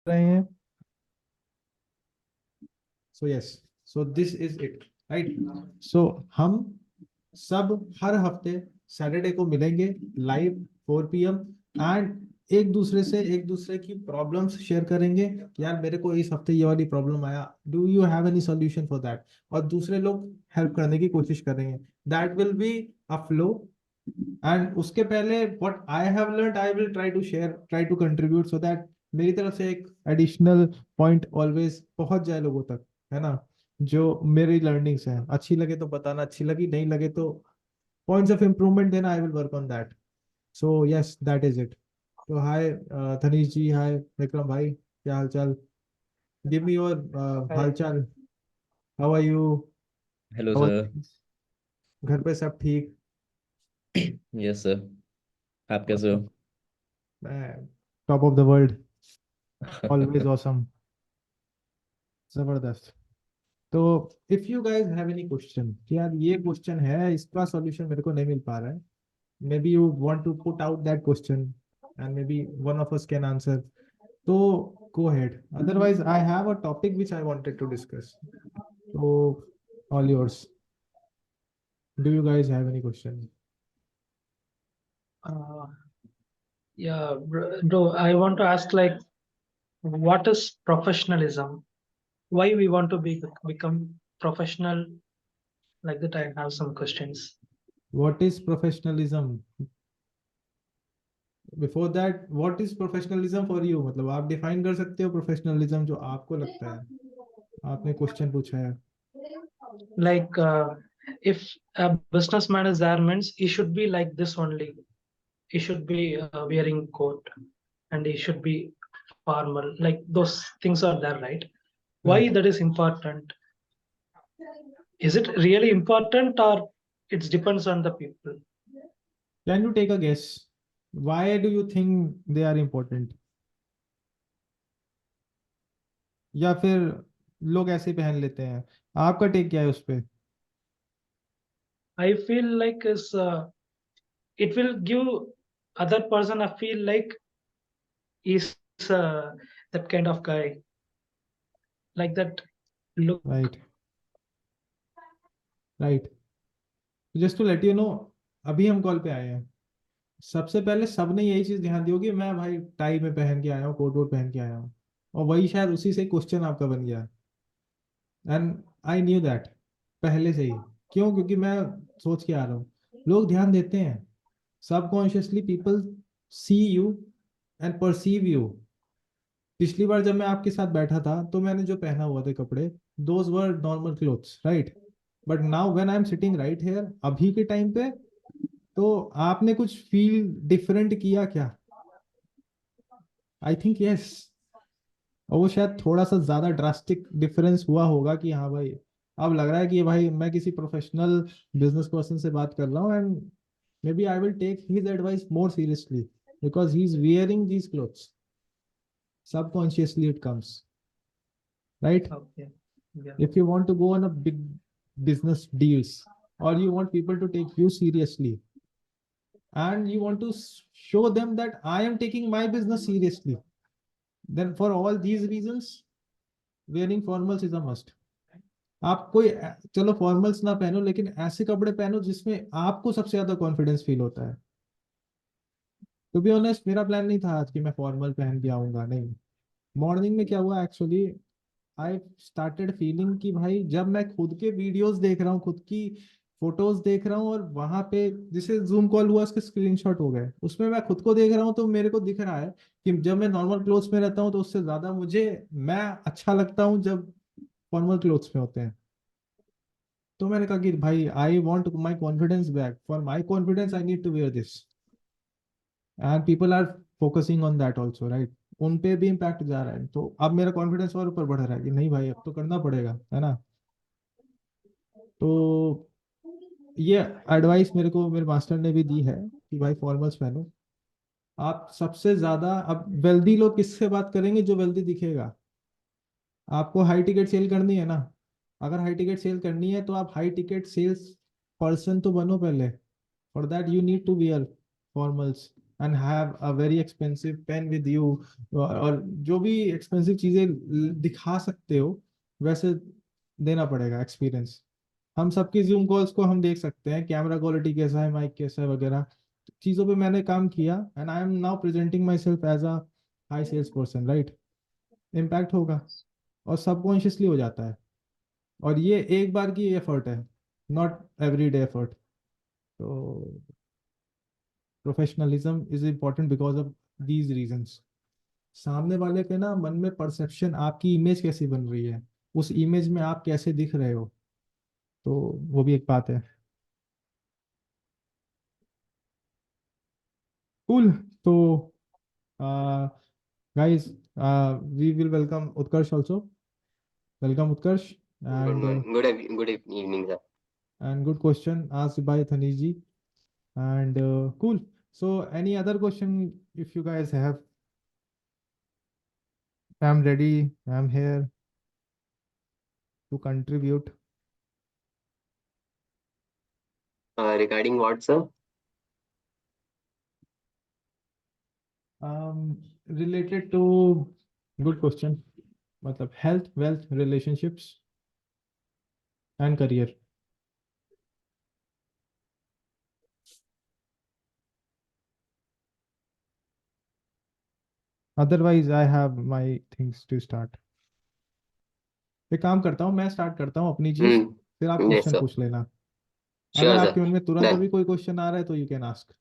रहे हैं। So yes, so this is it, right. So हम सब हर हफ्ते सैटरडे को मिलेंगे लाइव 4 PM एंड एक दूसरे की प्रॉब्लम्स शेयर करेंगे कि यार मेरे को इस हफ्ते ये वाली प्रॉब्लम आया, do you have any solution for that, और दूसरे लोग हेल्प करने की कोशिश करेंगे। That will be a flow. And उसके पहले what I have learned I will try to share, try to contribute, so that मेरी तरफ से एक एडिशनल पॉइंट ऑलवेज पहुंच जाए लोगों तक, है ना। जो मेरी लर्निंग्स हैं, अच्छी लगे तो बताना, अच्छी लगी नहीं लगे तो पॉइंट्स ऑफ इम्प्रूवमेंट देना, I will work on that. So yes, that is it. तो हाय धनीश जी, हाय विक्रम भाई, क्या हाल चाल? गिव मी योर हाल Hi. चाल। How are you? Hello how sir. Are? घर पे सब ठीक? Yes sir. आप कैसे हो? मैं top of the world, always awesome, जबरदस्त। तो if you guys have any question कि यार ये क्वेश्चन है, इसका सॉल्यूशन मेरे को नहीं मिल पा रहा है, maybe you want to put out that question and maybe one of us can answer, तो go ahead. Otherwise I have a topic which I wanted to discuss, so all yours. Do you guys have any questions? Uh, yeah, bro, I want to ask what is professionalism? Why we want to become professional? Like that, I have some questions. What is professionalism? Before that, what is professionalism for you? मतलब आप define कर सकते हो professionalism जो आपको लगता है, आपने क्वेश्चन पूछा है। Like, if a businessman is there, means he should be like this only. He should be wearing coat, and he should be formal. Like those things are there, right? Why Right. that is important? Is it really important, or it depends on the people? Can you take a guess? Why do you think they are important? या फिर लोग ऐसे पहन लेते हैं, आपका take क्या है उस पे? I feel like it will give other person a feel like he's that kind of guy, like that look. Right, right. Just to let you know, अभी हम कॉल पे आए हैं, सबसे पहले सबने यही चीज ध्यान दी होगी, मैं भाई टाई में पहन के आया हूँ, कोट वोट पहन के आया हूँ, और वही शायद उसी से क्वेश्चन आपका बन गया। एंड आई न्यू दैट पहले से ही। क्यों? क्योंकि मैं सोच के आ रहा हूँ, लोग ध्यान देते हैं, subconsciously people see you and perceive you. पिछली बार जब मैं आपके साथ बैठा था तो मैंने जो पहना हुआ थे कपड़े, those were normal clothes, right. But now when I am sitting right here, अभी के टाइम पे, तो आपने कुछ फील डिफरेंट किया क्या? I think yes. और वो शायद थोड़ा सा ज्यादा ड्रास्टिक डिफरेंस हुआ होगा कि हाँ भाई, अब लग रहा है कि भाई मैं किसी प्रोफेशनल बिजनेस पर्सन से बात कर रहा हूँ, and maybe I will take his advice more seriously because he is wearing these clothes. Subconsciously it comes, right. Okay, yeah. If you want to go on a big business deals, or you want people to take you seriously, and you want to show them that I am taking my business seriously, then for all these reasons wearing formals is a must. आप कोई चलो formals ना पहनो, लेकिन ऐसे कपड़े पहनो जिसमें आपको सबसे ज्यादा कॉन्फिडेंस फील होता है। टू बी ऑनेस्ट, मेरा प्लान नहीं था आज कि मैं फॉर्मल पहन के आऊंगा, नहीं। मॉर्निंग में क्या हुआ एक्चुअली, आई स्टार्टेड फीलिंग कि भाई जब मैं खुद के वीडियोस देख रहा हूँ, खुद की फोटोज देख रहा हूँ, और वहां पे जिसे जूम कॉल हुआ उसके स्क्रीनशॉट हो गए, उसमें मैं खुद को देख रहा हूँ, तो मेरे को दिख रहा है कि जब मैं नॉर्मल क्लोथ्स में रहता हूँ तो उससे ज्यादा मुझे मैं अच्छा लगता हूँ जब फॉर्मल क्लोथ्स में होते हैं। तो मैंने कहा कि भाई I want my confidence back, for my confidence I need to wear this, and people are focusing on that also, right. उन पे भी इम्पैक्ट जा रहा है, तो अब मेरा कॉन्फिडेंस और ऊपर बढ़ रहा है कि नहीं भाई अब तो करना पड़ेगा, है ना। तो ये एडवाइस मेरे को मेरे मास्टर ने भी दी है कि भाई फॉर्मल्स पहनो। आप सबसे ज्यादा अब वेल्दी लोग किससे बात करेंगे? जो वेल्दी दिखेगा। आपको हाई टिकट सेल करनी है ना, अगर हाई टिकट सेल करनी है तो आप हाई टिकट सेल्स पर्सन तो बनो पहले। For that you need to wear formals, and have a very expensive pen with you, और जो भी एक्सपेंसिव चीजें दिखा सकते हो वैसे देना पड़ेगा एक्सपीरियंस। हम सबकी जूम कॉल्स को हम देख सकते हैं, कैमरा क्वालिटी कैसा है, माइक कैसा है वगैरह चीज़ों पे मैंने काम किया, and I am now presenting myself as a high sales person, right. Impact होगा और सबकॉन्शियसली हो जाता है, और ये एक बार की एफर्ट है, नॉट एवरीडे एफर्ट। तो professionalism is important because of these reasons. सामने वाले के ना मन में परसेप्शन, आपकी इमेज कैसी बन रही है, उस इमेज में आप कैसे दिख रहे हो, तो वो भी एक बात है। कूल। तो guys, we will welcome Utkarsh also. Welcome Utkarsh. Good And morning. Good evening, sir. and good question asked by Thaniji. And cool. So any other question if you guys have? I'm ready. I'm here to contribute. Regarding what, sir? Related to, good question, मतलब health, wealth, relationships and career. Otherwise I have my things to start. एक काम करता हूँ, मैं start करता हूँ अपनी चीज, फिर आप Yes, क्वेश्चन sir. पूछ लेना। Sure, अगर sir. आपके मन में तुरंत Done. अभी कोई क्वेश्चन आ रहा है तो यू कैन आस्क।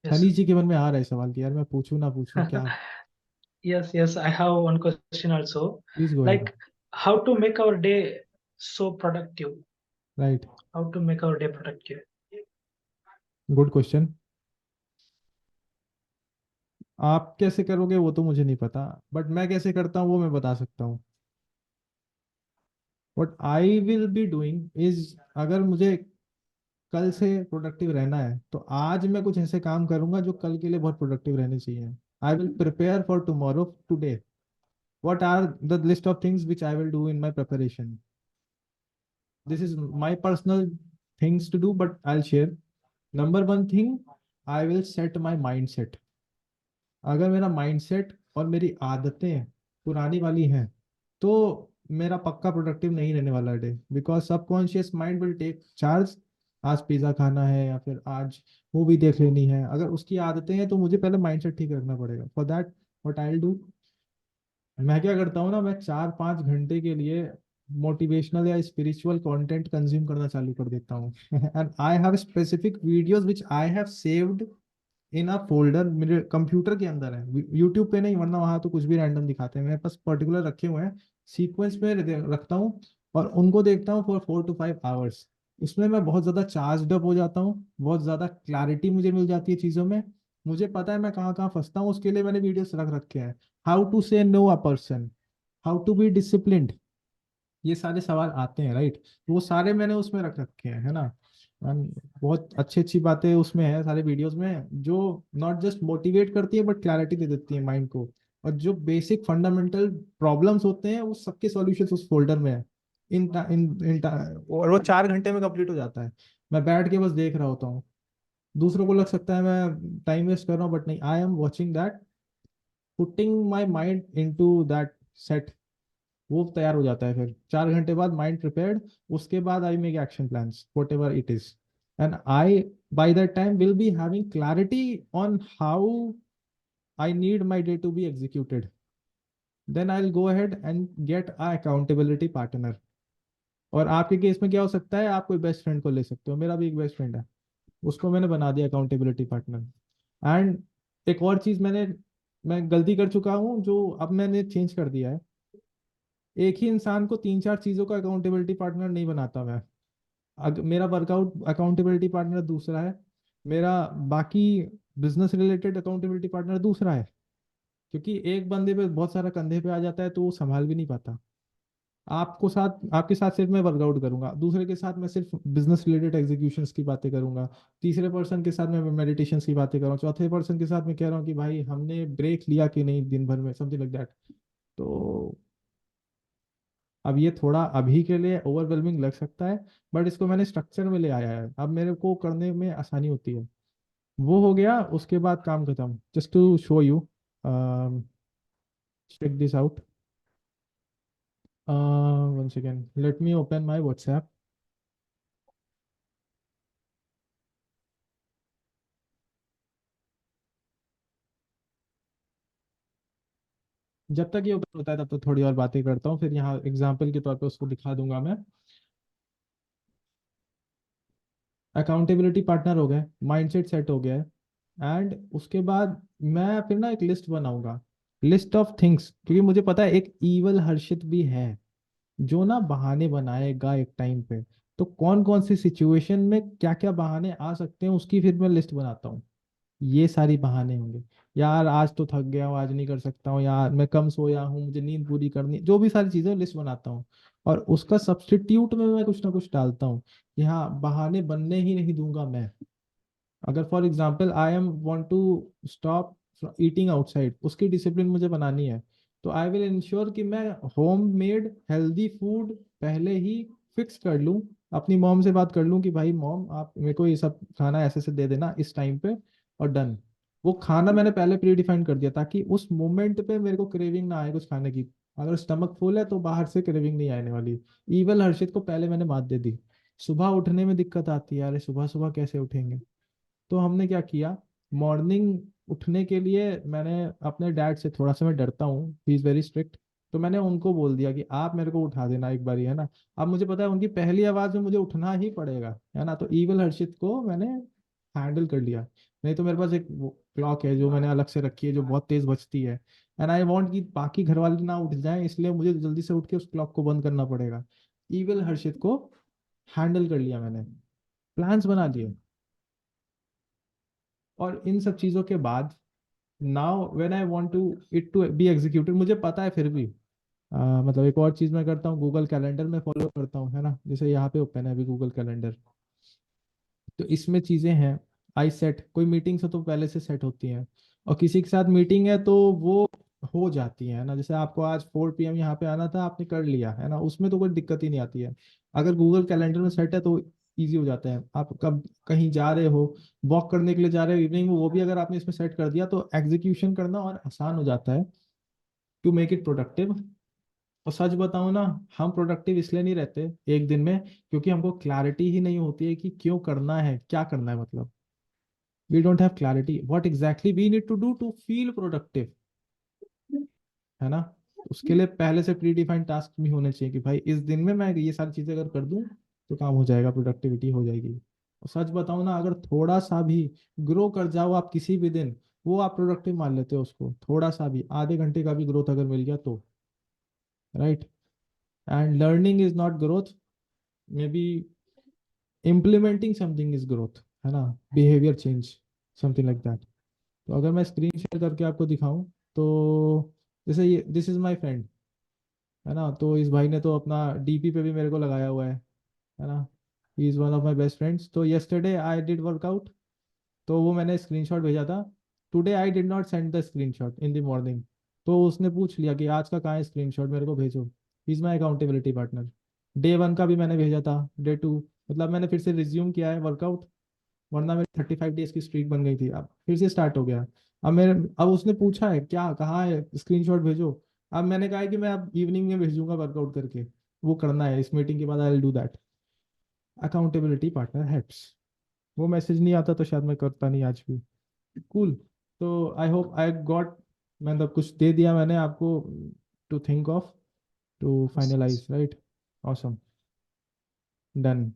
Yes. हनी जी के मन में आ रहा है सवाल कि यार मैं पूछूं ना पूछूं क्या। Yes, I have one question also. Please go Like, how to make our day so productive? Right, How to make our day productive? Good question. आप कैसे करोगे वो तो मुझे नहीं पता, बट मैं कैसे करता हूँ वो मैं बता सकता हूँ। What I will be doing is, अगर मुझे कल से प्रोडक्टिव रहना है तो आज मैं कुछ ऐसे काम करूंगा जो कल के लिए बहुत प्रोडक्टिव रहने चाहिए। I will prepare for tomorrow today. What are the list of things which I will do in my preparation. This is my personal things to do, but I'll share. Number one thing, I will set my mindset. अगर मेरा mindset और मेरी आदतें पुरानी वाली हैं तो मेरा पक्का प्रोडक्टिव नहीं रहने वाला day, because subconscious mind will take charge. आज पिज्ज़ा खाना है या फिर आज मूवी देख लेनी है, अगर उसकी आदतें हैं तो मुझे पहले माइंडसेट ठीक रखना पड़ेगा। For that what I will do, मैं क्या करता हूँ ना, मैं 4-5 घंटे के लिए मोटिवेशनल या स्पिरिचुअल कंटेंट कंज्यूम करना चालू कर देता हूँ। And I have specific videos which I have saved in a folder, मेरे कंप्यूटर के अंदर है, यूट्यूब पे नहीं, वरना वहां तो कुछ भी रैंडम दिखाते हैं। मेरे पास पर्टिकुलर रखे हुए हैं, सीक्वेंस में रखता हूँ और उनको देखता हूँ फॉर 4 to 5 आवर्स। उसमें मैं बहुत ज्यादा चार्ज अप हो जाता हूँ, बहुत ज्यादा क्लैरिटी मुझे मिल जाती है चीजों में। मुझे पता है मैं कहाँ कहाँ फंसता हूँ, उसके लिए मैंने वीडियोस रख रखे हैं। How to say no a person, how to be disciplined, ये सारे सवाल आते हैं, राइट। वो सारे मैंने उसमें रख रखे हैं, है ना। बहुत अच्छी अच्छी बातें उसमें है सारे वीडियोस में, जो नॉट जस्ट मोटिवेट करती है बट क्लैरिटी दे देती है माइंड को। और जो बेसिक फंडामेंटल प्रॉब्लम्स होते हैं वो सबके सॉल्यूशंस उस फोल्डर में है। और वो 4 घंटे में कंप्लीट हो जाता है। मैं बैठ के बस देख रहा होता हूँ। दूसरों को लग सकता है मैं टाइम वेस्ट कर रहा हूँ, बट नहीं, I am watching that, putting my mind into that set. वो तैयार हो जाता है, फिर 4 घंटे बाद माइंड प्रिपेयर्ड। उसके बाद I make action plans whatever it is, and I by that time will be having clarity on how I need my day to be executed. Then I will go ahead and get a accountability partner. और आपके case में क्या हो सकता है, आप कोई best friend को ले सकते हो, मेरा भी एक बेस्ट फ्रेंड है, उसको मैंने बना दिया अकाउंटेबिलिटी पार्टनर। एंड एक और चीज मैं गलती कर चुका हूँ जो अब मैंने चेंज कर दिया है। एक ही इंसान को 3-4 चीजों का अकाउंटेबिलिटी पार्टनर नहीं बनाता मैं। मेरा वर्कआउट अकाउंटेबिलिटी पार्टनर दूसरा है, मेरा बाकी बिजनेस रिलेटेड अकाउंटेबिलिटी पार्टनर दूसरा है। क्योंकि एक बंदे पे बहुत सारा कंधे पे आ जाता है तो वो संभाल भी नहीं पाता। आपके साथ सिर्फ मैं वर्कआउट करूंगा, दूसरे के साथ मैं सिर्फ बिजनेस रिलेटेड एग्जीक्यूशंस की बातें करूंगा, तीसरे पर्सन के साथ मैं मेडिटेशन की बातें करूँ, चौथे पर्सन के साथ मैं कह रहा हूँ कि भाई हमने ब्रेक लिया कि नहीं दिन भर में, समथिंग लाइक दैट। तो अब ये थोड़ा अभी के लिए ओवरवेलमिंग लग सकता है, बट इसको मैंने स्ट्रक्चर में ले आया है, अब मेरे को करने में आसानी होती है। वो हो गया, उसके बाद काम खत्म। Just to show you, check this out. One second, let me open my WhatsApp. जब तक ये ओपन होता है तब तक थोड़ी और बातें करता हूँ, फिर यहाँ एग्जाम्पल के तौर पे उसको दिखा दूंगा मैं। अकाउंटेबिलिटी पार्टनर हो गए, माइंडसेट सेट हो गया है, एंड उसके बाद मैं फिर ना एक लिस्ट बनाऊंगा, लिस्ट ऑफ थिंग्स, क्योंकि मुझे पता है एक ईवल हर्षित भी है जो ना बहाने बनाएगा एक टाइम पे। तो कौन कौन सी सिचुएशन में क्या क्या बहाने आ सकते हैं उसकी फिर मैं लिस्ट बनाता हूँ। ये सारी बहाने होंगे, यार आज तो थक गया हूँ, आज नहीं कर सकता हूँ, यार मैं कम सोया हूँ, मुझे नींद पूरी करनी, जो भी सारी चीजें लिस्ट बनाता हूँ। और उसका सब्स्टिट्यूट में मैं कुछ ना कुछ डालता हूँ कि हाँ, बहाने बनने ही नहीं दूंगा मैं। अगर for example I am want to stop eating outside, उसकी डिसिप्लिन मुझे बनानी है, तो आई विल इंश्योर कि मैं होम मेड हेल्दी फूड पहले ही फिक्स कर लूँ। अपनी मॉम से बात कर लूँ कि भाई मॉम, आप मेरे को ये सब खाना ऐसे से दे देना इस टाइम पे, और डन। वो खाना मैंने पहले प्री डिफाइन कर दिया ताकि उस मोमेंट पे मेरे को क्रेविंग ना आए कुछ खाने की। अगर स्टमक फुल है तो बाहर से क्रेविंग नहीं आने वाली। ईवल हर्षित को पहले मैंने मात दे दी। सुबह उठने में दिक्कत आती है, अरे सुबह सुबह कैसे उठेंगे, तो हमने क्या किया, मॉर्निंग उठने के लिए मैंने अपने डैड से, थोड़ा सा मैं डरता हूँ, ही इज़ वेरी स्ट्रिक्ट, तो मैंने उनको बोल दिया कि आप मेरे को उठा देना एक बारी, है ना। अब मुझे पता है उनकी पहली आवाज में मुझे उठना ही पड़ेगा, है ना। तो ईवल हर्षित को मैंने हैंडल कर लिया। नहीं तो मेरे पास एक क्लॉक है जो मैंने अलग से रखी है, जो बहुत तेज बजती है, एंड आई वांट कि बाकी घर वाले ना उठ जाएं, इसलिए मुझे जल्दी से उठ के उस क्लॉक को बंद करना पड़ेगा। ईवल हर्षित को हैंडल कर लिया मैंने, प्लान्स बना दिए। और इन सब चीजों के बाद now when I want to it to be executed, मुझे पता है फिर भी मतलब एक और चीज मैं करता हूँ, गूगल कैलेंडर में फॉलो करता हूँ, है ना। जैसे यहाँ पे ओपन है अभी गूगल कैलेंडर, तो इसमें चीजें हैं। आई सेट, कोई मीटिंग्स हो तो पहले से सेट होती हैं, और किसी के साथ मीटिंग है तो वो हो जाती है ना। जैसे आपको आज 4 PM यहाँ पे आना था, आपने कर लिया, है ना, उसमें तो कोई दिक्कत ही नहीं आती है। अगर गूगल कैलेंडर में सेट है तो इजी हो जाता है। आप कब कहीं जा रहे हो, वॉक करने के लिए जा रहे हो इवनिंग में, वो भी अगर आपने इसमें सेट कर दिया तो एग्जीक्यूशन करना और आसान हो जाता है, टू मेक इट प्रोडक्टिव। और सच बताऊं ना, हम प्रोडक्टिव इसलिए नहीं रहते एक दिन में, क्योंकि हमको क्लैरिटी ही नहीं होती है कि क्यों करना है, क्या करना है, मतलब we don't have clarity what exactly we need to do to feel productive, है ना। उसके लिए पहले से प्री डिफाइंड टास्क भी होने चाहिए कि भाई इस दिन में मैं ये सारी चीजें अगर कर दूं तो काम हो जाएगा, प्रोडक्टिविटी हो जाएगी। और सच बताऊं ना, अगर थोड़ा सा भी ग्रो कर जाओ आप किसी भी दिन, वो आप प्रोडक्टिव मान लेते हो उसको। थोड़ा सा भी, आधे घंटे का भी ग्रोथ अगर मिल गया तो, right. And learning is not growth, may be implementing something is growth, है ना। Behaviour change, something like that. तो अगर मैं स्क्रीन शेयर करके आपको दिखाऊं, तो जैसे ये दिस इज माय फ्रेंड, है ना। तो इस भाई ने तो अपना डीपी पे भी मेरे को लगाया हुआ है ना। He is one of my best friends. तो यस्टरडे आई डिड वर्कआउट, तो वो मैंने स्क्रीनशॉट भेजा था। Today I did not send the screenshot in the morning, तो उसने पूछ लिया कि आज का कहाँ है स्क्रीनशॉट, मेरे को भेजो। Is my accountability partner. Day 1 का भी मैंने भेजा था, डे 2, मतलब मैंने फिर से रिज्यूम किया है वर्कआउट, वरना मेरी 35 डेज की स्ट्रीक बन गई थी, अब फिर से स्टार्ट हो गया। अब उसने पूछा है क्या, कहाँ है स्क्रीनशॉट भेजो। अब मैंने कहा है कि मैं अब इवनिंग में भेजूंगा वर्कआउट करके, वो करना है इस मीटिंग के बाद, आई will do that. Accountability partner helps. वो मैसेज नहीं आता तो शायद मैं करता नहीं आज भी। कूल। तो आई होप आई गॉट, मतलब कुछ दे दिया मैंने आपको to think of, to finalise, right. Awesome, done.